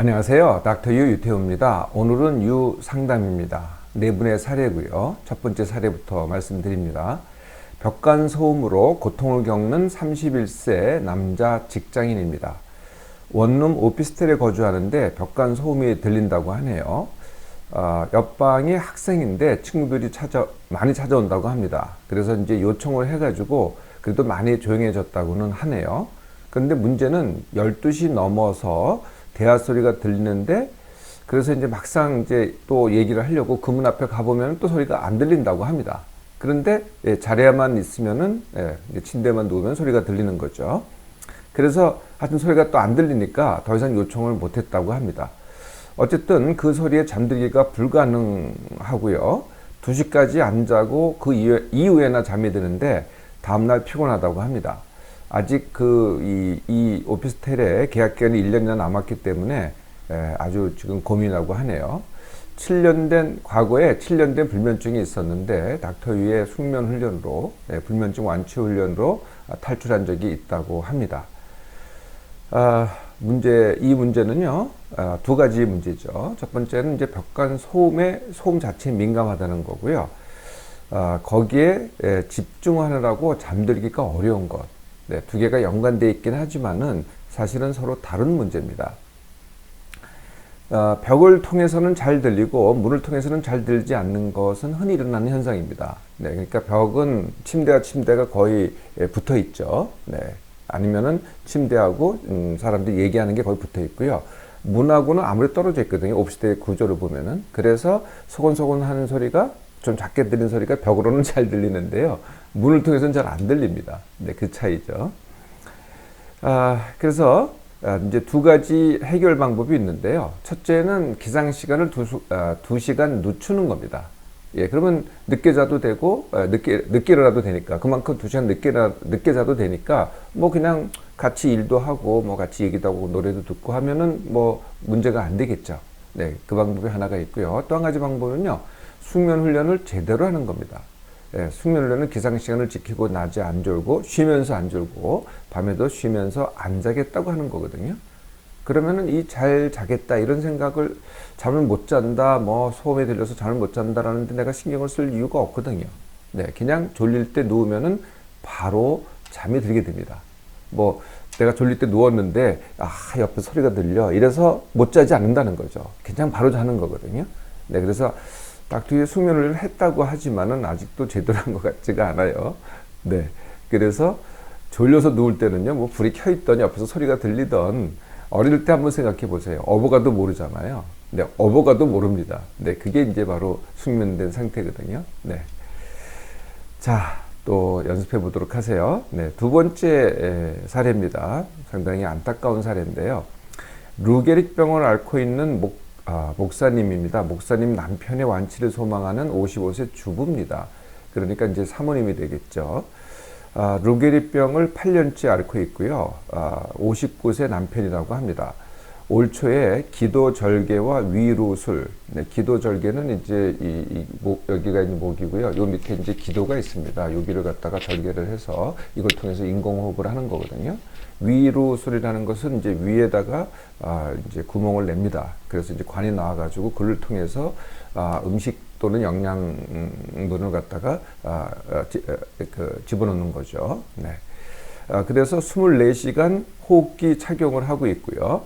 안녕하세요. 닥터 유 유태우입니다. 오늘은 유 상담입니다. 네 분의 사례고요. 첫 번째 사례부터 말씀드립니다. 벽간소음으로 고통을 겪는 31세 남자 직장인입니다. 원룸 오피스텔에 거주하는데 벽간소음이 들린다고 하네요. 옆방이 학생인데 친구들이 많이 찾아온다고 합니다. 그래서 이제 요청을 해가지고 그래도 많이 조용해졌다고는 하네요. 그런데 문제는 12시 넘어서 대화 소리가 들리는데, 그래서 이제 막상 이제 또 얘기를 하려고 그 문 앞에 가보면 또 소리가 안 들린다고 합니다. 그런데 자리에만 있으면은 침대만 누우면 소리가 들리는 거죠. 그래서 하여튼 소리가 또 안 들리니까 더 이상 요청을 못했다고 합니다. 어쨌든 그 소리에 잠들기가 불가능하고요. 2시까지 안 자고 그 이후에나 잠이 드는데 다음날 피곤하다고 합니다. 아직 이 오피스텔에 계약 기간이 1년이나 남았기 때문에 아주 지금 고민하고 하네요. 과거에 7년 된 불면증이 있었는데 닥터 유의 숙면 훈련으로, 불면증 완치 훈련으로 탈출한 적이 있다고 합니다. 이 문제는요, 두 가지 문제죠. 첫 번째는 이제 벽간 소음 자체에 민감하다는 거고요. 거기에 집중하느라고 잠들기가 어려운 것. 두 개가 연관되어 있긴 하지만은 사실은 서로 다른 문제입니다. 벽을 통해서는 잘 들리고 문을 통해서는 잘 들리지 않는 것은 흔히 일어나는 현상입니다. 그러니까 벽은 침대가 거의 붙어 있죠. 아니면은 침대하고 사람들이 얘기하는 게 거의 붙어 있고요. 문하고는 아무래도 떨어져 있거든요. 오피스텔 구조를 보면은. 그래서 소곤소곤 하는 소리가, 좀 작게 들리는 소리가 벽으로는 잘 들리는데요. 문을 통해서는 잘 안 들립니다. 그 차이죠. 그래서 이제 두 가지 해결 방법이 있는데요. 첫째는 기상 시간을 2시간 늦추는 겁니다. 그러면 늦게 자도 되고, 늦게 일어나도 되니까, 그만큼 2시간 늦게 자도 되니까, 뭐 그냥 같이 일도 하고, 뭐 같이 얘기도 하고, 노래도 듣고 하면은 뭐 문제가 안 되겠죠. 그 방법이 하나가 있고요. 또 한 가지 방법은요, 숙면 훈련을 제대로 하는 겁니다. 숙면 훈련은 기상 시간을 지키고 낮에 안 졸고 쉬면서 안 졸고 밤에도 쉬면서 안 자겠다고 하는 거거든요. 그러면은 이 잘 자겠다 이런 생각을, 잠을 못 잔다, 뭐 소음에 들려서 잠을 못 잔다라는데 내가 신경을 쓸 이유가 없거든요. 그냥 졸릴 때 누우면은 바로 잠이 들게 됩니다. 뭐 내가 졸릴 때 누웠는데 옆에 소리가 들려 이래서 못 자지 않는다는 거죠. 그냥 바로 자는 거거든요. 그래서 닥터 유의 숙면을 했다고 하지만은 아직도 제대로 한 것 같지가 않아요. 그래서 졸려서 누울 때는요, 뭐 불이 켜 있더니 옆에서 소리가 들리던, 어릴 때 한번 생각해 보세요. 어버가도 모르잖아요. 어버가도 모릅니다. 그게 이제 바로 숙면된 상태거든요. 자, 또 연습해 보도록 하세요. 두 번째 사례입니다. 상당히 안타까운 사례인데요. 루게릭병을 앓고 있는 목사님입니다. 목사님 남편의 완치를 소망하는 55세 주부입니다. 그러니까 이제 사모님이 되겠죠. 루게릭병을 8년째 앓고 있고요. 59세 남편이라고 합니다. 올 초에 기도절개와 위루술, 기도절개는 이제 여기가 있는 목이고요. 요 밑에 이제 기도가 있습니다. 여기를 갖다가 절개를 해서 이걸 통해서 인공호흡을 하는 거거든요. 위루술이라는 것은 이제 위에다가 이제 구멍을 냅니다. 그래서 이제 관이 나와가지고 그를 통해서 음식 또는 영양분을 갖다가 집어넣는 거죠. 그래서 24시간 호흡기 착용을 하고 있고요.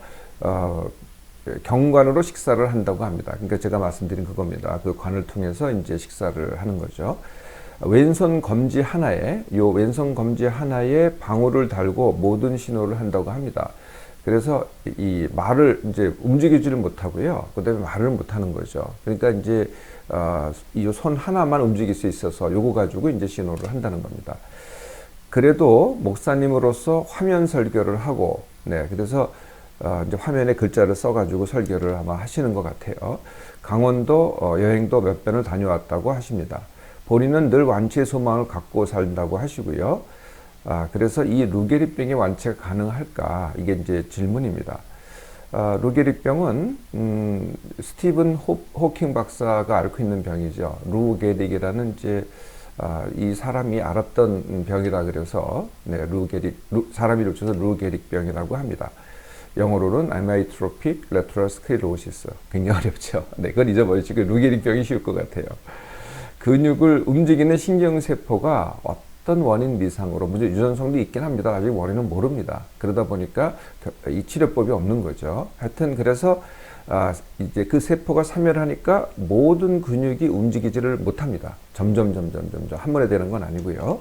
경관으로 식사를 한다고 합니다. 그러니까 제가 말씀드린 그겁니다. 그 관을 통해서 이제 식사를 하는 거죠. 왼손 검지 하나에 방울을 달고 모든 신호를 한다고 합니다. 그래서 이 말을 이제 움직이지를 못하고요. 그다음에 말을 못하는 거죠. 그러니까 이제 이 손 하나만 움직일 수 있어서 요거 가지고 이제 신호를 한다는 겁니다. 그래도 목사님으로서 화면 설교를 하고, 그래서 이제 화면에 글자를 써가지고 설교를 아마 하시는 것 같아요. 강원도 여행도 몇 번을 다녀왔다고 하십니다. 본인은 늘 완치의 소망을 갖고 산다고 하시고요. 그래서 이 루게릭병의 완치가 가능할까? 이게 이제 질문입니다. 루게릭병은 스티븐 호킹 박사가 앓고 있는 병이죠. 루게릭이라는 이제 이 사람이 앓았던 병이라 그래서 사람 이름 붙여서 루게릭병이라고 합니다. 영어로는 amyotrophic lateral sclerosis. 굉장히 어렵죠. 네, 그건 잊어버리시고 루게릭병이 쉬울 것 같아요. 근육을 움직이는 신경세포가 어떤 원인 미상으로, 문제 유전성도 있긴 합니다. 아직 원인은 모릅니다. 그러다 보니까 이 치료법이 없는 거죠. 하여튼 그래서 이제 그 세포가 사멸하니까 모든 근육이 움직이지를 못합니다. 점점 한 번에 되는 건 아니고요.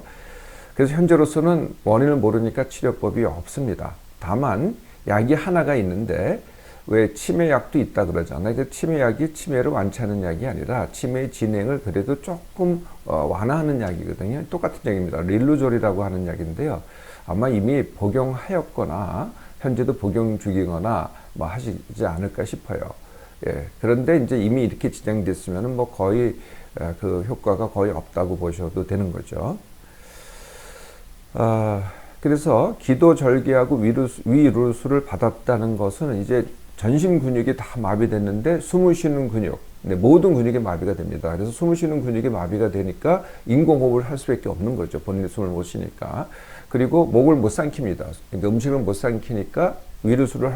그래서 현재로서는 원인을 모르니까 치료법이 없습니다. 다만 약이 하나가 있는데, 왜 치매약도 있다 그러잖아요. 그 치매약이 치매를 완치하는 약이 아니라 치매의 진행을 그래도 조금 완화하는 약이거든요. 똑같은 약입니다. 릴루졸이라고 하는 약인데요. 아마 이미 복용하였거나 현재도 복용 중이거나 뭐 하시지 않을까 싶어요. 예. 그런데 이제 이미 이렇게 진행됐으면 뭐 거의 그 효과가 거의 없다고 보셔도 되는 거죠. 그래서 기도 절개하고 위루스를 받았다는 것은 이제 전신 근육이 다 마비됐는데 숨을 쉬는 근육, 모든 근육이 마비가 됩니다. 그래서 숨을 쉬는 근육이 마비가 되니까 인공호흡을 할 수밖에 없는 거죠. 본인이 숨을 못 쉬니까. 그리고 목을 못 삼킵니다. 그러니까 음식을 못 삼키니까 위루스를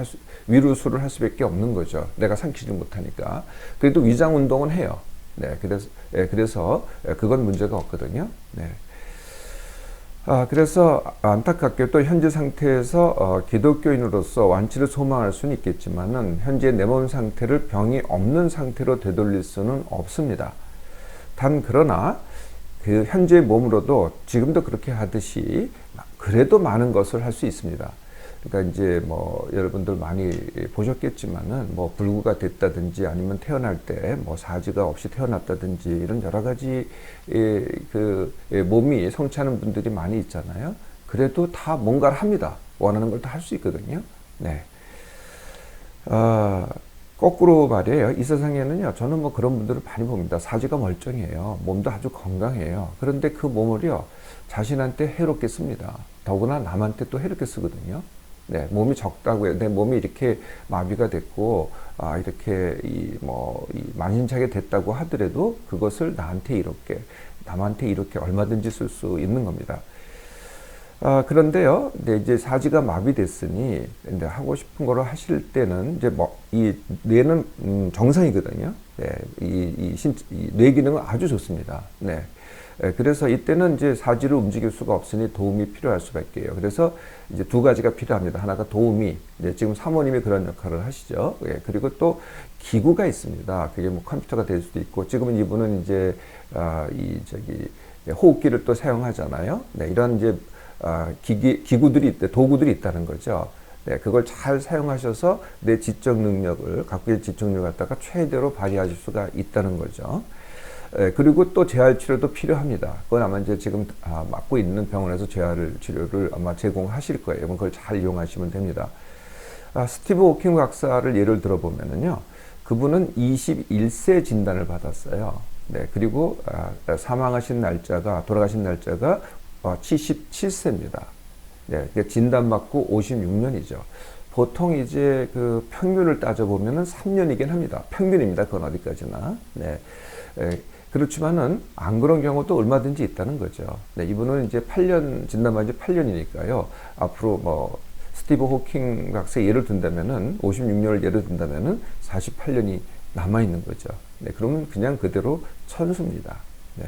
할 수밖에 없는 거죠. 내가 삼키지 못하니까. 그래도 위장 운동은 해요. 네, 그래서 그건 문제가 없거든요. 네. 그래서 안타깝게도 현재 상태에서 기독교인으로서 완치를 소망할 수는 있겠지만은 현재 내 몸 상태를 병이 없는 상태로 되돌릴 수는 없습니다. 단 그러나 그 현재 몸으로도 지금도 그렇게 하듯이 그래도 많은 것을 할 수 있습니다. 그러니까 이제 뭐 여러분들 많이 보셨겠지만은 뭐 불구가 됐다든지 아니면 태어날 때 뭐 사지가 없이 태어났다든지 이런 여러 가지 몸이 성취하는 분들이 많이 있잖아요. 그래도 다 뭔가를 합니다. 원하는 걸 다 할 수 있거든요. 네. 거꾸로 말이에요. 이 세상에는요, 저는 뭐 그런 분들을 많이 봅니다. 사지가 멀쩡해요. 몸도 아주 건강해요. 그런데 그 몸을요, 자신한테 해롭게 씁니다. 더구나 남한테 또 해롭게 쓰거든요. 네, 몸이 적다고 해요. 내 몸이 이렇게 마비가 됐고, 이렇게 만신창이 됐다고 하더라도 그것을 나한테 이렇게, 남한테 이렇게 얼마든지 쓸 수 있는 겁니다. 그런데요, 이제 사지가 마비됐으니, 이제 하고 싶은 거를 하실 때는, 이제 이 뇌는 정상이거든요. 네, 이 뇌 기능은 아주 좋습니다. 네. 그래서 이때는 이제 사지를 움직일 수가 없으니 도움이 필요할 수밖에 해요. 그래서 이제 두 가지가 필요합니다. 하나가 도움이, 이제 지금 사모님이 그런 역할을 하시죠. 예, 그리고 또 기구가 있습니다. 그게 뭐 컴퓨터가 될 수도 있고, 지금은 이분은 이제, 호흡기를 또 사용하잖아요. 네, 이런 이제, 도구들이 있다는 거죠. 네, 그걸 잘 사용하셔서 내 지적 능력을, 각국의 지적 능력을 갖다가 최대로 발휘하실 수가 있다는 거죠. 그리고 또 재활 치료도 필요합니다. 그건 아마 이제 지금 맡고 있는 병원에서 재활 치료를 아마 제공하실 거예요. 그걸 잘 이용하시면 됩니다. 스티브 호킹 박사를 예를 들어보면은요, 그분은 21세 진단을 받았어요. 네, 그리고 돌아가신 날짜가 77세입니다. 네, 진단받고 56년이죠. 보통 이제 그 평균을 따져보면은 3년이긴 합니다. 평균입니다. 그건 어디까지나. 네. 그렇지만은 안 그런 경우도 얼마든지 있다는 거죠. 네, 이분은 이제 8년, 진단받은 지 8년이니까요. 앞으로 뭐, 스티브 호킹 박사의 예를 든다면은, 56년을 예를 든다면은 48년이 남아있는 거죠. 네, 그러면 그냥 그대로 천수입니다. 네.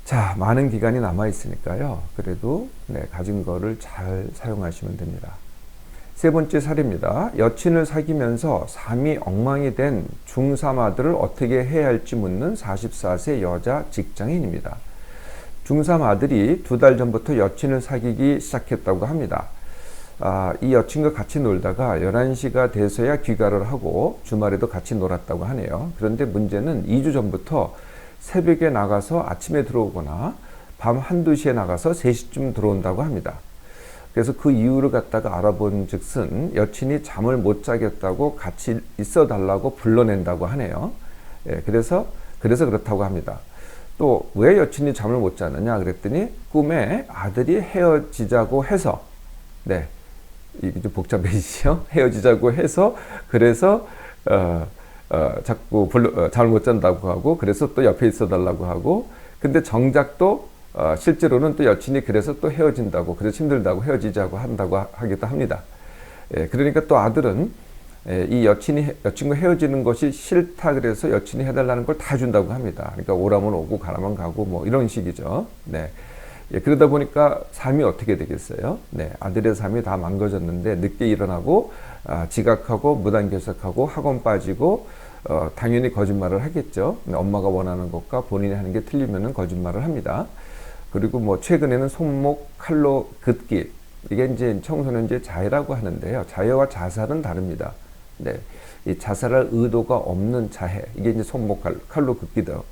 자, 많은 기간이 남아있으니까요. 그래도, 네, 가진 거를 잘 사용하시면 됩니다. 세 번째 사례입니다. 여친을 사귀면서 삶이 엉망이 된 중3 아들을 어떻게 해야 할지 묻는 44세 여자 직장인입니다. 중3 아들이 2달 전부터 여친을 사귀기 시작했다고 합니다. 이 여친과 같이 놀다가 11시가 돼서야 귀가를 하고 주말에도 같이 놀았다고 하네요. 그런데 문제는 2주 전부터 새벽에 나가서 아침에 들어오거나 밤 1, 2시에 나가서 3시쯤 들어온다고 합니다. 그래서 그 이유를 갖다가 알아본 즉슨 여친이 잠을 못 자겠다고 같이 있어 달라고 불러낸다고 하네요. 예, 그래서 그렇다고 합니다. 또 왜 여친이 잠을 못 자느냐 그랬더니 꿈에 아들이 헤어지자고 해서, 네, 이게 좀 복잡해지죠. 헤어지자고 해서 그래서 자꾸 잠을 못 잔다고 하고, 그래서 또 옆에 있어 달라고 하고, 근데 정작 또 실제로는 또 여친이 그래서 또 헤어진다고, 그래서 힘들다고 헤어지자고 하기도 합니다. 그러니까 또 아들은 이 여친과 헤어지는 것이 싫다 그래서 여친이 해달라는 걸 다 준다고 합니다. 그러니까 오라면 오고 가라면 가고 뭐 이런 식이죠. 네. 그러다 보니까 삶이 어떻게 되겠어요? 네. 아들의 삶이 다 망가졌는데 늦게 일어나고 지각하고 무단결석하고 학원 빠지고 당연히 거짓말을 하겠죠. 엄마가 원하는 것과 본인이 하는 게 틀리면은 거짓말을 합니다. 그리고 뭐 최근에는 손목 칼로 긋기, 이게 이제 청소년제 자해라고 하는데요. 자해와 자살은 다릅니다. 네. 이 자살할 의도가 없는 자해, 이게 이제 손목 칼로 긋기죠.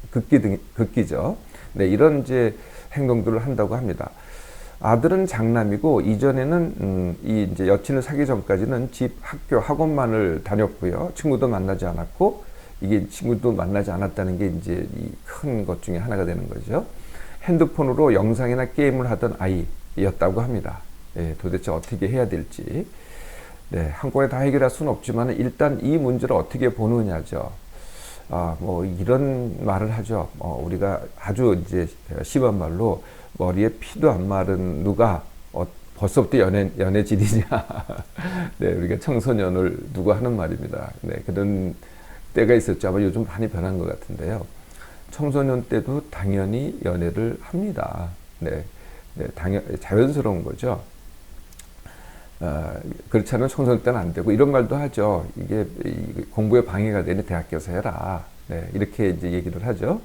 네, 이런 이제 행동들을 한다고 합니다. 아들은 장남이고 이전에는 이 이제 여친을 사귀기 전까지는 집, 학교, 학원만을 다녔고요. 친구도 만나지 않았고, 이게 친구도 만나지 않았다는 게 이제 이 큰 것 중에 하나가 되는 거죠. 핸드폰으로 영상이나 게임을 하던 아이였다고 합니다. 도대체 어떻게 해야 될지. 네, 한꺼번에 다 해결할 수는 없지만 일단 이 문제를 어떻게 보느냐죠. 뭐 이런 말을 하죠. 우리가 아주 이제 심한 말로 머리에 피도 안 마른 누가 벌써부터 연애질이냐. 네, 우리가 청소년을 두고 하는 말입니다. 네, 그런 때가 있었죠. 아마 요즘 많이 변한 것 같은데요. 청소년 때도 당연히 연애를 합니다. 네, 자연스러운 거죠. 그렇지 않으면 청소년 때는 안 되고, 이런 말도 하죠. 이게 공부에 방해가 되니 대학 가서 해라. 네, 이렇게 이제 얘기를 하죠.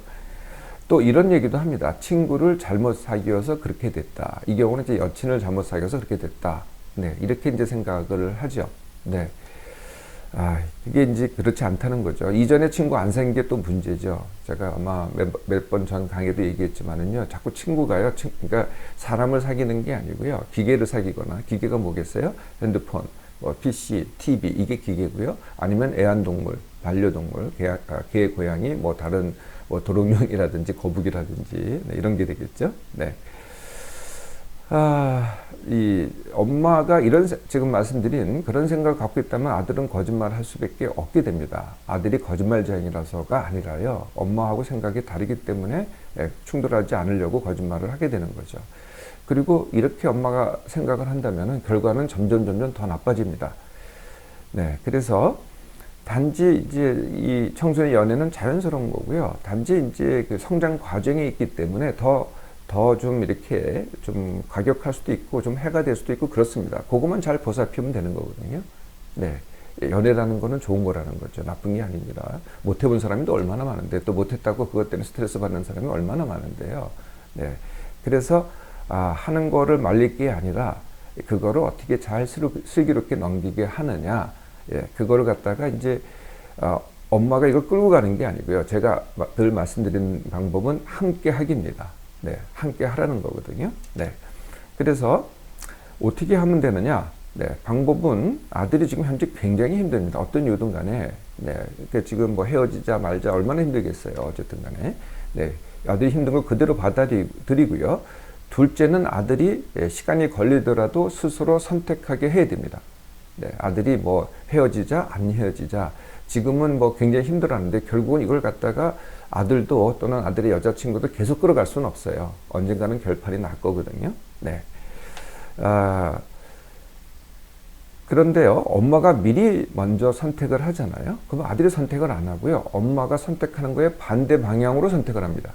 또 이런 얘기도 합니다. 친구를 잘못 사귀어서 그렇게 됐다. 이 경우는 이제 여친을 잘못 사귀어서 그렇게 됐다. 네, 이렇게 이제 생각을 하죠. 네. 이게 이제 그렇지 않다는 거죠. 이전에 친구 안 사귄 게 또 문제죠. 제가 아마 몇 번 전 강의도 얘기했지만은요, 자꾸 친구가요, 그러니까 사람을 사귀는 게 아니고요, 기계를 사귀거나, 기계가 뭐겠어요? 핸드폰, 뭐 PC, TV, 이게 기계고요. 아니면 애완동물, 반려동물, 개, 고양이, 뭐 다른 뭐 도롱뇽이라든지 거북이라든지, 네, 이런 게 되겠죠. 네. 이 엄마가 지금 말씀드린 그런 생각을 갖고 있다면 아들은 거짓말을 할 수밖에 없게 됩니다. 아들이 거짓말쟁이라서가 아니라요, 엄마하고 생각이 다르기 때문에 충돌하지 않으려고 거짓말을 하게 되는 거죠. 그리고 이렇게 엄마가 생각을 한다면 결과는 점점 더 나빠집니다. 네, 그래서 단지 이제 이 청소년 연애는 자연스러운 거고요. 단지 이제 그 성장 과정이 있기 때문에 더 좀 이렇게 좀 과격할 수도 있고 좀 해가 될 수도 있고 그렇습니다. 그것만 잘 보살피면 되는 거거든요. 네. 연애라는 거는 좋은 거라는 거죠. 나쁜 게 아닙니다. 못 해본 사람이 또 얼마나 많은데, 또 못했다고 그것 때문에 스트레스 받는 사람이 얼마나 많은데요. 네. 그래서 하는 거를 말릴 게 아니라 그거를 어떻게 잘 슬기롭게 넘기게 하느냐. 예, 그거를 갖다가 이제 엄마가 이걸 끌고 가는 게 아니고요. 제가 늘 말씀드린 방법은 함께 하기입니다. 네, 함께 하라는 거거든요. 네. 그래서 어떻게 하면 되느냐? 네, 방법은 아들이 지금 현재 굉장히 힘듭니다. 어떤 이유든 간에. 네, 그러니까 지금 뭐 헤어지자 말자 얼마나 힘들겠어요. 어쨌든 간에. 네, 아들이 힘든 걸 그대로 받아들이고요. 둘째는 아들이 시간이 걸리더라도 스스로 선택하게 해야 됩니다. 네, 아들이 뭐 헤어지자 안 헤어지자 지금은 뭐 굉장히 힘들어하는데 결국은 이걸 갖다가 아들도 또는 아들의 여자친구도 계속 끌어갈 수는 없어요. 언젠가는 결판이 날 거거든요. 네. 그런데요, 엄마가 미리 먼저 선택을 하잖아요. 그럼 아들이 선택을 안 하고요, 엄마가 선택하는 거에 반대 방향으로 선택을 합니다.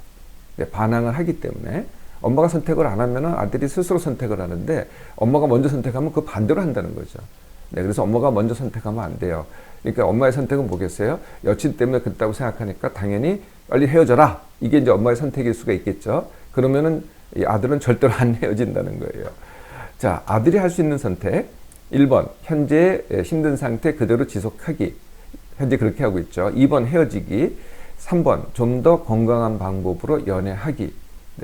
네, 반항을 하기 때문에 엄마가 선택을 안 하면은 아들이 스스로 선택을 하는데, 엄마가 먼저 선택하면 그 반대로 한다는 거죠. 네, 그래서 엄마가 먼저 선택하면 안 돼요. 그러니까 엄마의 선택은 뭐겠어요? 여친 때문에 그랬다고 생각하니까 당연히 빨리 헤어져라. 이게 이제 엄마의 선택일 수가 있겠죠. 그러면은 이 아들은 절대로 안 헤어진다는 거예요. 자, 아들이 할 수 있는 선택. 1번, 현재 힘든 상태 그대로 지속하기. 현재 그렇게 하고 있죠. 2번, 헤어지기. 3번, 좀 더 건강한 방법으로 연애하기.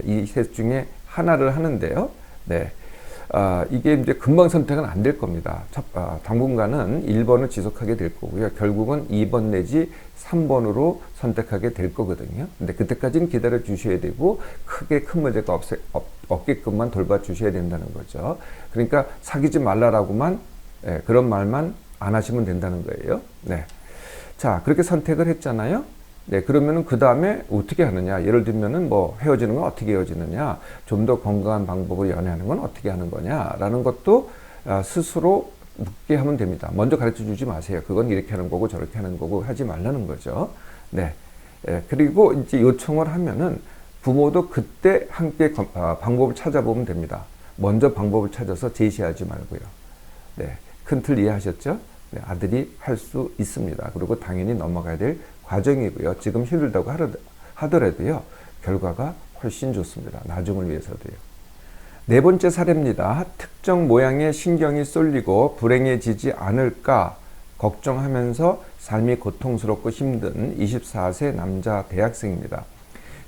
이 셋 중에 하나를 하는데요. 네. 이게 이제 금방 선택은 안 될 겁니다. 당분간은 1번을 지속하게 될 거고요. 결국은 2번 내지 3번으로 선택하게 될 거거든요. 근데 그때까지는 기다려 주셔야 되고, 크게 큰 문제가 없게끔만 돌봐 주셔야 된다는 거죠. 그러니까 사귀지 말라라고만, 그런 말만 안 하시면 된다는 거예요. 네. 자, 그렇게 선택을 했잖아요. 네, 그러면은 그 다음에 어떻게 하느냐. 예를 들면은 뭐 헤어지는 건 어떻게 헤어지느냐, 좀 더 건강한 방법으로 연애하는 건 어떻게 하는 거냐, 라는 것도 스스로 묻게 하면 됩니다. 먼저 가르쳐 주지 마세요. 그건 이렇게 하는 거고 저렇게 하는 거고 하지 말라는 거죠. 네. 그리고 이제 요청을 하면은 부모도 그때 함께 방법을 찾아보면 됩니다. 먼저 방법을 찾아서 제시하지 말고요. 네. 큰 틀 이해하셨죠? 네, 아들이 할 수 있습니다. 그리고 당연히 넘어가야 될 과정이고요. 지금 힘들다고 하더라도요. 결과가 훨씬 좋습니다. 나중을 위해서도요. 네 번째 사례입니다. 특정 모양의 신경이 쏠리고 불행해지지 않을까 걱정하면서 삶이 고통스럽고 힘든 24세 남자 대학생입니다.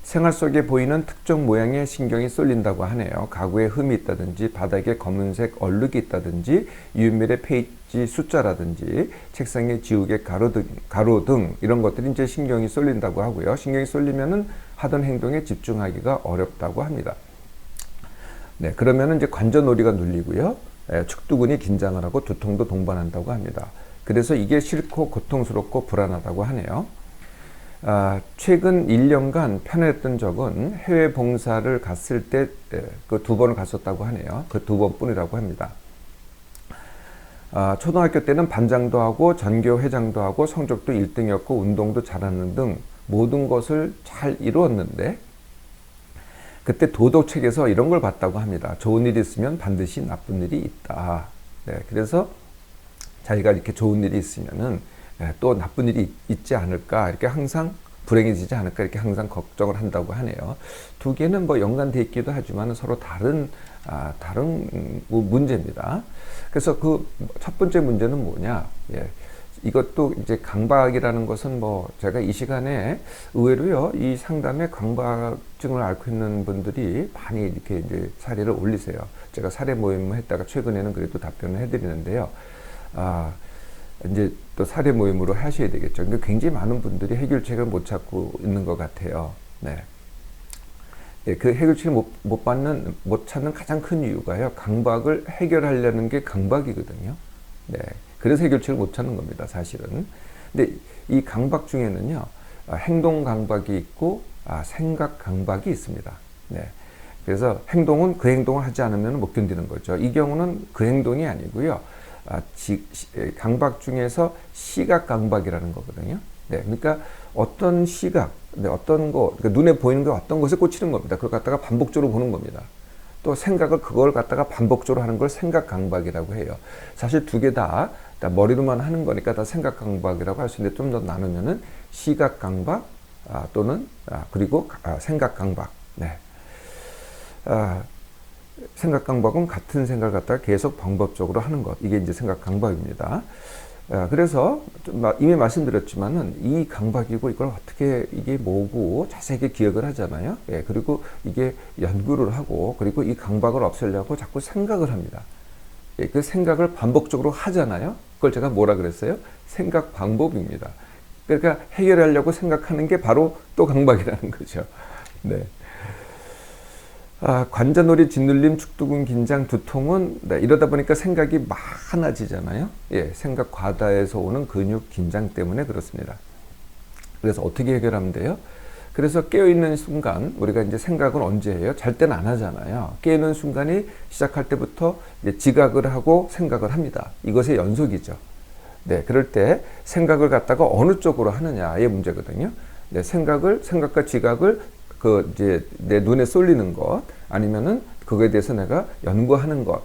생활 속에 보이는 특정 모양의 신경이 쏠린다고 하네요. 가구에 흠이 있다든지 바닥에 검은색 얼룩이 있다든지 유인물의 페이지 숫자라든지 책상에 지우개 가로 등 이런 것들이 이제 신경이 쏠린다고 하고요. 신경이 쏠리면은 하던 행동에 집중하기가 어렵다고 합니다. 네, 그러면은 이제 관자놀이가 눌리고요. 축두근이 긴장을 하고 두통도 동반한다고 합니다. 그래서 이게 싫고 고통스럽고 불안하다고 하네요. 최근 1년간 편했던 적은 해외 봉사를 갔을 때 그 2번을 갔었다고 하네요. 그 2번뿐이라고 합니다. 초등학교 때는 반장도 하고 전교 회장도 하고 성적도 1등이었고 운동도 잘하는 등 모든 것을 잘 이루었는데 그때 도덕책에서 이런 걸 봤다고 합니다. 좋은 일이 있으면 반드시 나쁜 일이 있다. 네, 그래서 자기가 이렇게 좋은 일이 있으면은 또 나쁜 일이 있지 않을까, 이렇게 항상 불행해지지 않을까, 이렇게 항상 걱정을 한다고 하네요. 두 개는 뭐 연관되어 있기도 하지만 서로 다른 문제입니다. 그래서 그 첫 번째 문제는 뭐냐? 이것도 이제 강박이라는 것은 뭐 제가 이 시간에 의외로요, 이 상담에 강박증을 앓고 있는 분들이 많이 이렇게 이제 사례를 올리세요. 제가 사례 모임을 했다가 최근에는 그래도 답변을 해드리는데요. 이제 또 사례 모임으로 하셔야 되겠죠. 근데 굉장히 많은 분들이 해결책을 못 찾고 있는 것 같아요. 네. 그 해결책을 못 찾는 가장 큰 이유가요. 강박을 해결하려는 게 강박이거든요. 네. 그래서 해결책을 못 찾는 겁니다, 사실은. 근데 이 강박 중에는요, 행동 강박이 있고, 생각 강박이 있습니다. 네. 그래서 행동은 그 행동을 하지 않으면 못 견디는 거죠. 이 경우는 그 행동이 아니고요. 강박 중에서 시각 강박이라는 거거든요. 네, 그러니까 어떤 시각, 어떤 거, 그러니까 눈에 보이는 게 어떤 것에 꽂히는 겁니다. 그걸 갖다가 반복적으로 보는 겁니다. 또 생각을 그걸 갖다가 반복적으로 하는 걸 생각 강박이라고 해요. 사실 두 개 다 머리로만 하는 거니까 다 생각 강박이라고 할 수 있는데 좀 더 나누면은 시각 강박 또는 그리고 생각 강박. 네. 생각 강박은 같은 생각을 갖다가 계속 방법적으로 하는 것. 이게 이제 생각 강박입니다. 그래서 이미 말씀드렸지만은 이 강박이고 이걸 어떻게 이게 뭐고 자세하게 기억을 하잖아요. 그리고 이게 연구를 하고 그리고 이 강박을 없애려고 자꾸 생각을 합니다. 그 생각을 반복적으로 하잖아요. 그걸 제가 뭐라 그랬어요? 생각 방법입니다. 그러니까 해결하려고 생각하는 게 바로 또 강박이라는 거죠. 네. 관자놀이, 짓눌림, 축두근 긴장, 두통은 이러다 보니까 생각이 많아지잖아요. 생각 과다에서 오는 근육 긴장 때문에 그렇습니다. 그래서 어떻게 해결하면 돼요? 그래서 깨어있는 순간, 우리가 이제 생각은 언제 해요? 잘 때는 안 하잖아요. 깨어있는 순간이 시작할 때부터 이제 지각을 하고 생각을 합니다. 이것의 연속이죠. 네, 그럴 때 생각을 갖다가 어느 쪽으로 하느냐의 문제거든요. 네, 생각과 지각을 이제 내 눈에 쏠리는 것, 아니면은 그거에 대해서 내가 연구하는 것.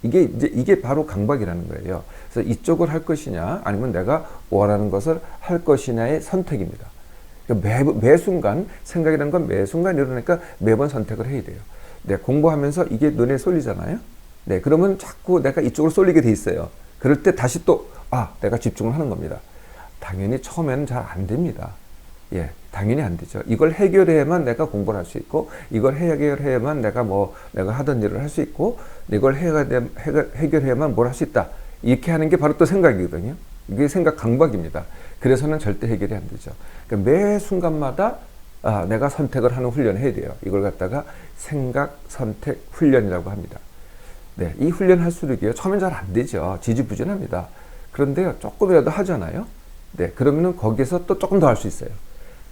이게 바로 강박이라는 거예요. 그래서 이쪽을 할 것이냐, 아니면 내가 원하는 것을 할 것이냐의 선택입니다. 그러니까 매 순간, 생각이라는 건 매 순간 일어나니까 매번 선택을 해야 돼요. 네, 공부하면서 이게 눈에 쏠리잖아요. 네, 그러면 자꾸 내가 이쪽으로 쏠리게 돼 있어요. 그럴 때 다시 또, 내가 집중을 하는 겁니다. 당연히 처음에는 잘 안 됩니다. 당연히 안 되죠. 이걸 해결해야만 내가 공부를 할 수 있고, 이걸 해결해야만 내가 하던 일을 할 수 있고, 이걸 해결해야만 뭘 할 수 있다. 이렇게 하는 게 바로 또 생각이거든요. 이게 생각 강박입니다. 그래서는 절대 해결이 안 되죠. 그러니까 매 순간마다 내가 선택을 하는 훈련을 해야 돼요. 이걸 갖다가 생각 선택 훈련이라고 합니다. 네, 이 훈련 할수록요, 처음엔 잘 안 되죠. 지지부진합니다. 그런데요, 조금이라도 하잖아요. 네, 그러면은 거기에서 또 조금 더 할 수 있어요.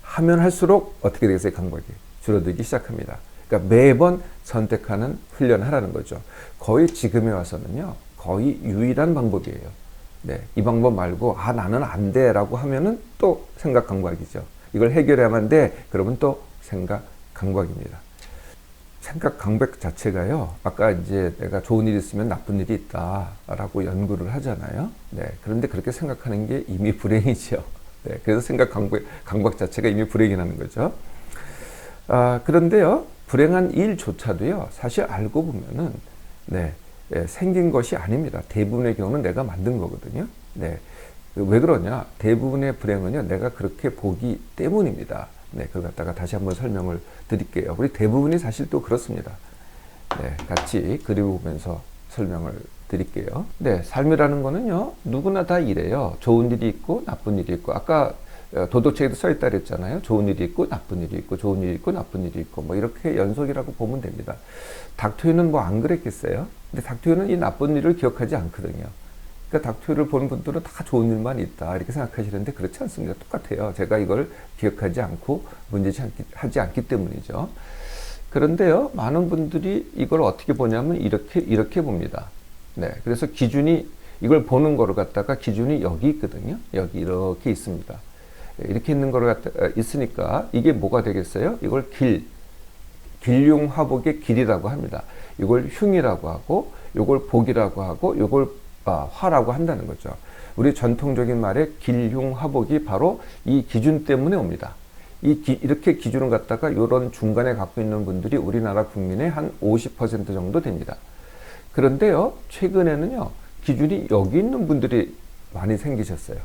하면 할수록 어떻게 되겠어요? 강박이 줄어들기 시작합니다. 그러니까 매번 선택하는 훈련을 하라는 거죠. 거의 지금에 와서는요, 거의 유일한 방법이에요. 네, 이 방법 말고 나는 안 돼라고 하면은 또 생각 강박이죠. 이걸 해결해야만 돼. 그러면 또 생각 강박입니다. 생각 강박 자체가요. 아까 이제 내가 좋은 일이 있으면 나쁜 일이 있다라고 연구를 하잖아요. 네, 그런데 그렇게 생각하는 게 이미 불행이죠. 네, 그래서 생각 강박 자체가 이미 불행이라는 거죠. 그런데요, 불행한 일조차도요, 사실 알고 보면은, 네, 생긴 것이 아닙니다. 대부분의 경우는 내가 만든 거거든요. 네, 왜 그러냐? 대부분의 불행은요, 내가 그렇게 보기 때문입니다. 네, 그걸 갖다가 다시 한번 설명을 드릴게요. 우리 대부분이 사실 또 그렇습니다. 네, 같이 그려보면서 설명을 드릴게요. 네, 삶이라는 거는요, 누구나 다 이래요. 좋은 일이 있고, 나쁜 일이 있고, 아까 도덕책에도 써있다 그랬잖아요. 좋은 일이 있고, 나쁜 일이 있고, 좋은 일이 있고, 나쁜 일이 있고, 뭐 이렇게 연속이라고 보면 됩니다. 닥터유는 뭐 안 그랬겠어요? 근데 닥터유는 이 나쁜 일을 기억하지 않거든요. 그러니까 닥터유를 보는 분들은 다 좋은 일만 있다 이렇게 생각하시는데 그렇지 않습니다. 똑같아요. 제가 이걸 기억하지 않고 문제하지 않기 때문이죠. 그런데요, 많은 분들이 이걸 어떻게 보냐면 이렇게 봅니다. 네, 그래서 기준이 이걸 보는 거를 갖다가 기준이 여기 있거든요. 여기 이렇게 있습니다. 이렇게 있는 거를 갖다가 있으니까 이게 뭐가 되겠어요? 이걸 길흉화복의 길이라고 합니다. 이걸 흉이라고 하고, 이걸 복이라고 하고, 이걸 화라고 한다는 거죠. 우리 전통적인 말의 길흉화복이 바로 이 기준 때문에 옵니다. 이렇게 기준을 갖다가 이런 중간에 갖고 있는 분들이 우리나라 국민의 한 50% 정도 됩니다. 그런데요, 최근에는요, 기준이 여기 있는 분들이 많이 생기셨어요.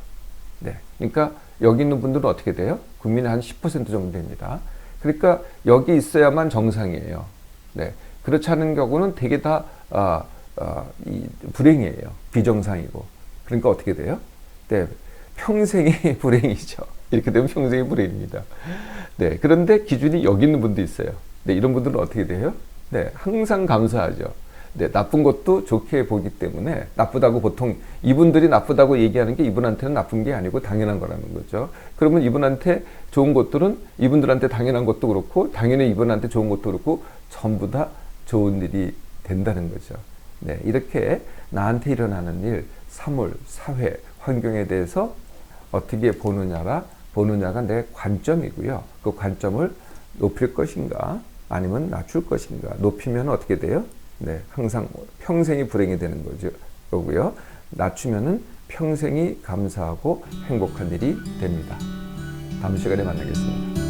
네. 그러니까 여기 있는 분들은 어떻게 돼요? 국민의 한 10% 정도 됩니다. 그러니까 여기 있어야만 정상이에요. 네. 그렇지 않은 경우는 되게 다, 불행이에요. 비정상이고. 그러니까 어떻게 돼요? 네. 평생이 불행이죠. 이렇게 되면 평생이 불행입니다. 네. 그런데 기준이 여기 있는 분도 있어요. 네. 이런 분들은 어떻게 돼요? 네. 항상 감사하죠. 네, 나쁜 것도 좋게 보기 때문에 나쁘다고 보통 이분들이 나쁘다고 얘기하는 게 이분한테는 나쁜 게 아니고 당연한 거라는 거죠. 그러면 이분한테 좋은 것들은 이분들한테 당연한 것도 그렇고 당연히 이분한테 좋은 것도 그렇고 전부 다 좋은 일이 된다는 거죠. 네, 이렇게 나한테 일어나는 일, 사물, 사회, 환경에 대해서 어떻게 보느냐가 내 관점이고요. 그 관점을 높일 것인가 아니면 낮출 것인가. 높이면 어떻게 돼요? 네, 항상 평생이 불행이 되는 거고요. 낮추면은 평생이 감사하고 행복한 일이 됩니다. 다음 시간에 만나겠습니다.